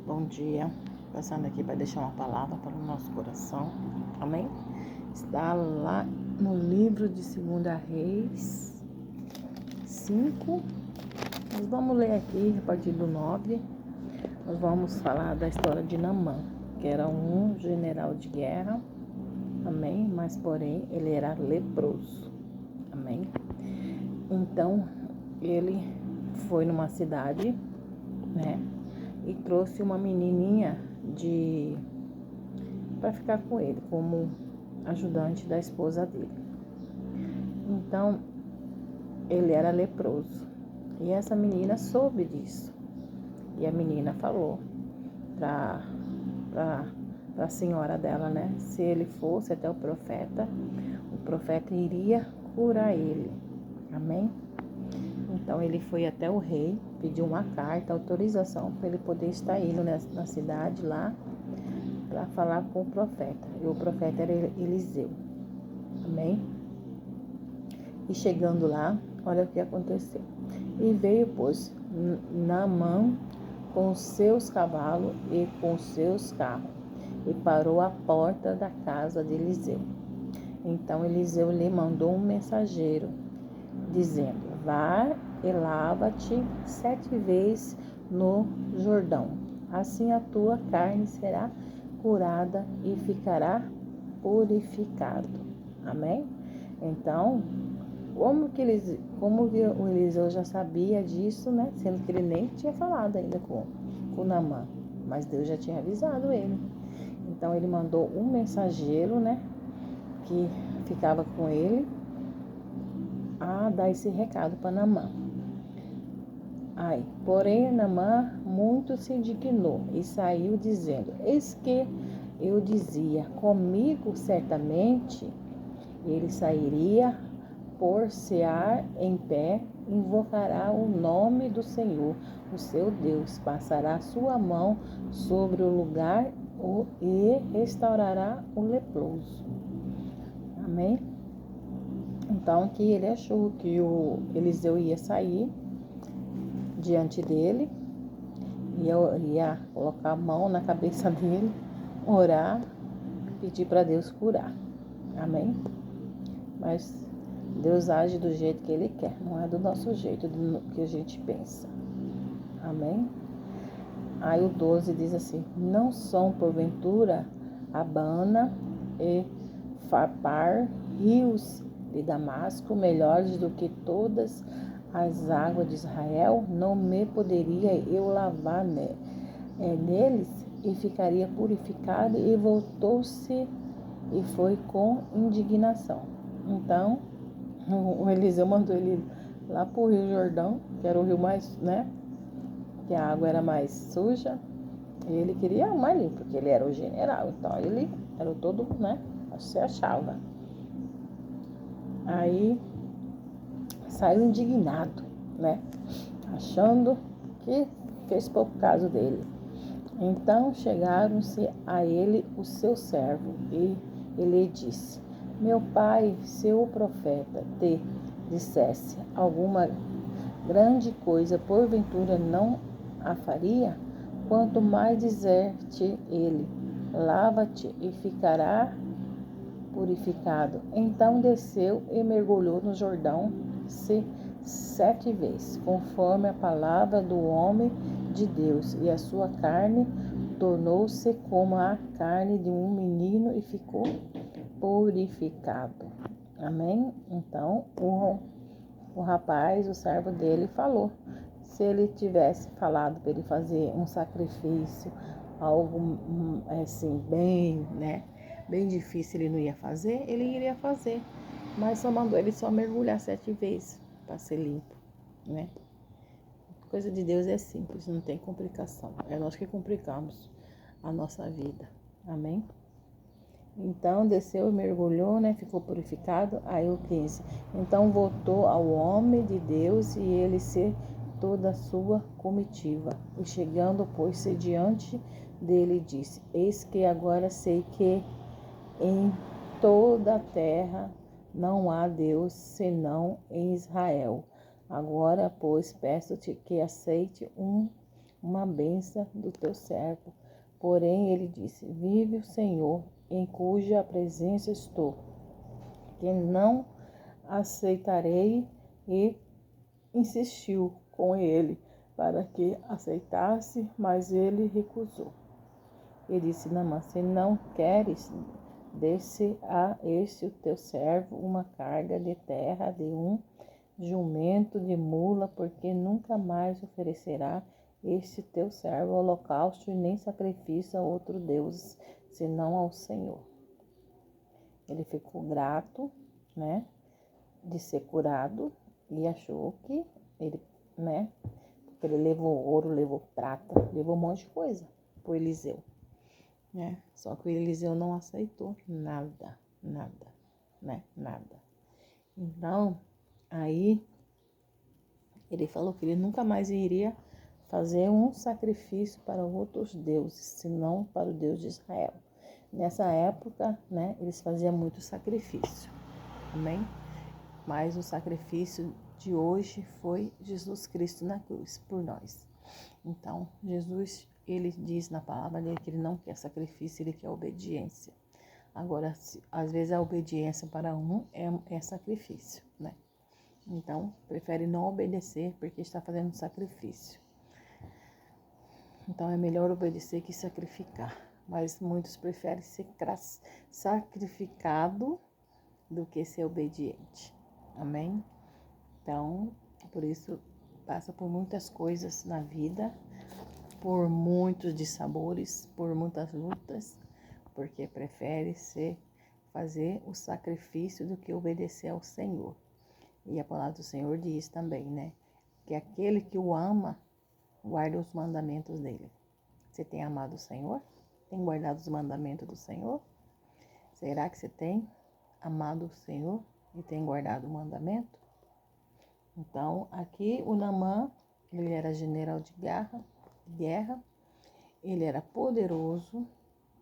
Bom dia. Passando aqui para deixar uma palavra para o nosso coração. Amém? Está lá no livro de 2 Reis 5. Nós vamos ler aqui a partir do 9. Nós vamos falar da história de Naamã, que era um general de guerra. Amém? Mas porém ele era leproso. Amém? Então ele foi numa cidade, né? E trouxe uma menininha para ficar com ele, como ajudante da esposa dele. Então, ele era leproso. E essa menina soube disso. E a menina falou para a senhora dela, né? Se ele fosse até o profeta iria curar ele. Amém? Então ele foi até o rei, pediu uma carta, autorização para ele poder estar indo na cidade lá para falar com o profeta. E o profeta era Eliseu. Amém? E chegando lá, olha o que aconteceu. E veio, pois, Naamã com os seus cavalos e com os seus carros, e parou à porta da casa de Eliseu. Então Eliseu lhe mandou um mensageiro, dizendo: vá e lava-te 7 vezes no Jordão. Assim a tua carne será curada e ficará purificado. Amém? Então, como o Eliseu já sabia disso, né? Sendo que ele nem tinha falado ainda com Naamã, mas Deus já tinha avisado ele. Então ele mandou um mensageiro, né? Que ficava com ele, a dar esse recado para Naamã. Porém, Naamã muito se indignou e saiu dizendo: eis que eu dizia, comigo certamente ele sairia, por-se-á em pé, invocará o nome do Senhor, o seu Deus, passará sua mão sobre o lugar e restaurará o leproso. Amém? Então, que ele achou que o Eliseu ia sair diante dele, ia colocar a mão na cabeça dele, orar, pedir para Deus curar. Amém? Mas Deus age do jeito que Ele quer, não é do nosso jeito, do que a gente pensa. Amém? Aí o 12 diz assim: não são porventura Abana e Farpar, rios de Damasco, melhores do que todas as águas de Israel? Não me poderia eu lavar neles e ficaria purificado? E voltou-se e foi com indignação. Então o Eliseu mandou ele lá para o Rio Jordão, que era o rio mais, né? Que a água era mais suja. E ele queria o mais limpo, porque ele era o general. Então ele era o todo, né? Se achava. Aí saiu indignado, né? Achando que fez pouco caso dele. Então chegaram-se a ele o seu servo e ele disse: meu pai, se o profeta te dissesse alguma grande coisa, porventura não a faria? Quanto mais dizer-te ele: lava-te e ficará purificado. Então desceu e mergulhou no Jordão 7 vezes, conforme a palavra do homem de Deus, e a sua carne tornou-se como a carne de um menino e ficou purificado. Amém? Então o rapaz, o servo dele, falou. Se ele tivesse falado para ele fazer um sacrifício, algo assim, bem, né? Bem difícil, ele não ia fazer, ele iria fazer. Mas só mandou ele só mergulhar 7 vezes para ser limpo, né? Coisa de Deus é simples, não tem complicação. É nós que complicamos a nossa vida. Amém? Então desceu e mergulhou, né? Ficou purificado. Aí o 15. Então voltou ao homem de Deus e ele se toda a sua comitiva. E chegando, pôs-se diante dele, disse: eis que agora sei que em toda a terra não há Deus senão em Israel. Agora, pois, peço-te que aceite uma bênção do teu servo. Porém, ele disse: vive o Senhor, em cuja presença estou, que não aceitarei. E insistiu com ele para que aceitasse, mas ele recusou. E disse: Naamã, se não queres, desse a este o teu servo uma carga de terra de um jumento de mula, porque nunca mais oferecerá este teu servo holocausto e nem sacrifício a outro Deus, senão ao Senhor. Ele ficou grato, né, de ser curado, e achou que ele, né, porque ele levou ouro, levou prata, levou um monte de coisa pro Eliseu, né? Só que o Eliseu não aceitou nada, né? Nada. Então, aí ele falou que ele nunca mais iria fazer um sacrifício para outros deuses, senão para o Deus de Israel. Nessa época, né, eles faziam muito sacrifício. Amém? Mas o sacrifício de hoje foi Jesus Cristo na cruz por nós. Então, Jesus, ele diz na palavra dele que ele não quer sacrifício, ele quer obediência. Agora, às vezes a obediência para um é sacrifício, né? Então, prefere não obedecer porque está fazendo sacrifício. Então, é melhor obedecer que sacrificar. Mas muitos preferem ser sacrificado do que ser obediente. Amém? Então, por isso, passa por muitas coisas na vida, por muitos dissabores, por muitas lutas, porque prefere fazer o sacrifício do que obedecer ao Senhor. E a palavra do Senhor diz também, né? Que aquele que o ama, guarda os mandamentos dele. Você tem amado o Senhor? Tem guardado os mandamentos do Senhor? Será que você tem amado o Senhor e tem guardado o mandamento? Então, aqui o Naamã, ele era general de guerra, ele era poderoso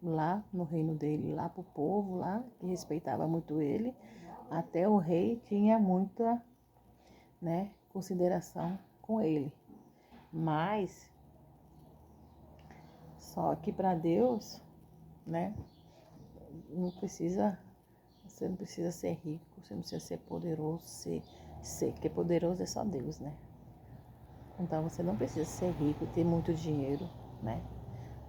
lá no reino dele, lá pro povo, lá, que respeitava muito ele. Até o rei tinha muita, né, consideração com ele. Mas, só que para Deus, né, você não precisa ser rico, você não precisa ser poderoso, porque poderoso é só Deus, né? Então você não precisa ser rico e ter muito dinheiro, né?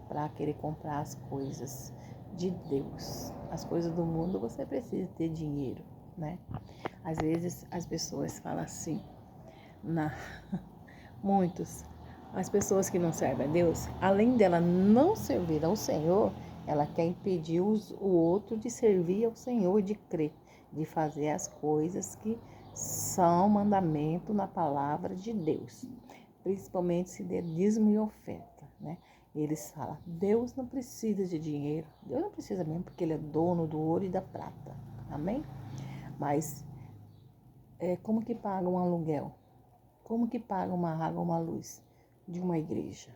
Para querer comprar as coisas de Deus. As coisas do mundo você precisa ter dinheiro, né? Às vezes as pessoas falam assim, as pessoas que não servem a Deus, além dela não servir ao Senhor, ela quer impedir o outro de servir ao Senhor, de crer, de fazer as coisas que são mandamento na palavra de Deus. Principalmente se der dízimo e oferta, né? Eles falam, Deus não precisa de dinheiro. Deus não precisa mesmo, porque Ele é dono do ouro e da prata. Amém? Mas, como que paga um aluguel? Como que paga uma água, uma luz de uma igreja?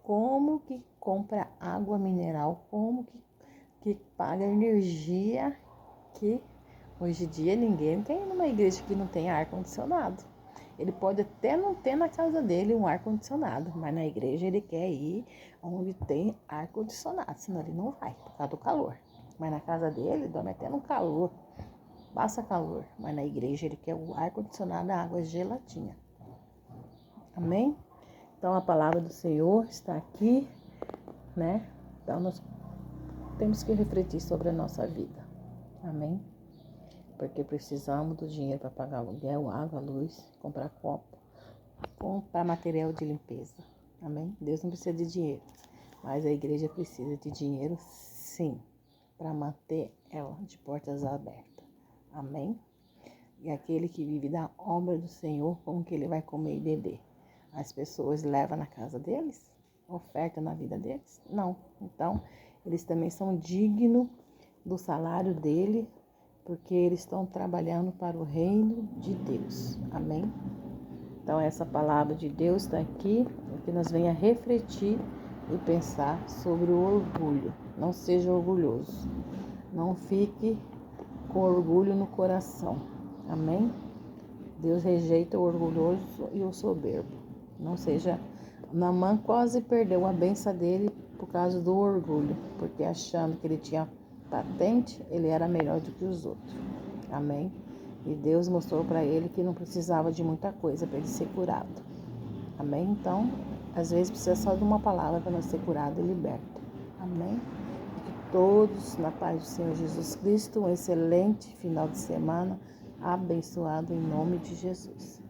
Como que compra água mineral? Como que paga energia? Que hoje em dia ninguém tem numa igreja que não tem ar-condicionado. Ele pode até não ter na casa dele um ar-condicionado, mas na igreja ele quer ir onde tem ar-condicionado, senão ele não vai, por causa do calor. Mas na casa dele dorme até no calor, passa calor, mas na igreja ele quer o ar-condicionado, a água geladinha. Amém? Então a palavra do Senhor está aqui, né? Então nós temos que refletir sobre a nossa vida. Amém? Porque precisamos do dinheiro para pagar aluguel, água, luz, comprar copo, comprar material de limpeza. Amém? Deus não precisa de dinheiro, mas a igreja precisa de dinheiro, sim, para manter ela de portas abertas. Amém? E aquele que vive da obra do Senhor, como que ele vai comer e beber? As pessoas levam na casa deles? Oferta na vida deles? Não. Então, eles também são dignos do salário dele, porque eles estão trabalhando para o reino de Deus. Amém? Então, essa palavra de Deus está aqui, para que nós venha refletir e pensar sobre o orgulho. Não seja orgulhoso. Não fique com orgulho no coração. Amém? Deus rejeita o orgulhoso e o soberbo. Não seja Naamã quase perdeu a benção dele por causa do orgulho, porque achando que ele tinha patente, ele era melhor do que os outros. Amém? E Deus mostrou para ele que não precisava de muita coisa para ele ser curado. Amém? Então, às vezes precisa só de uma palavra para nós ser curado e liberto. Amém? Que todos, na paz do Senhor Jesus Cristo, um excelente final de semana, abençoado em nome de Jesus.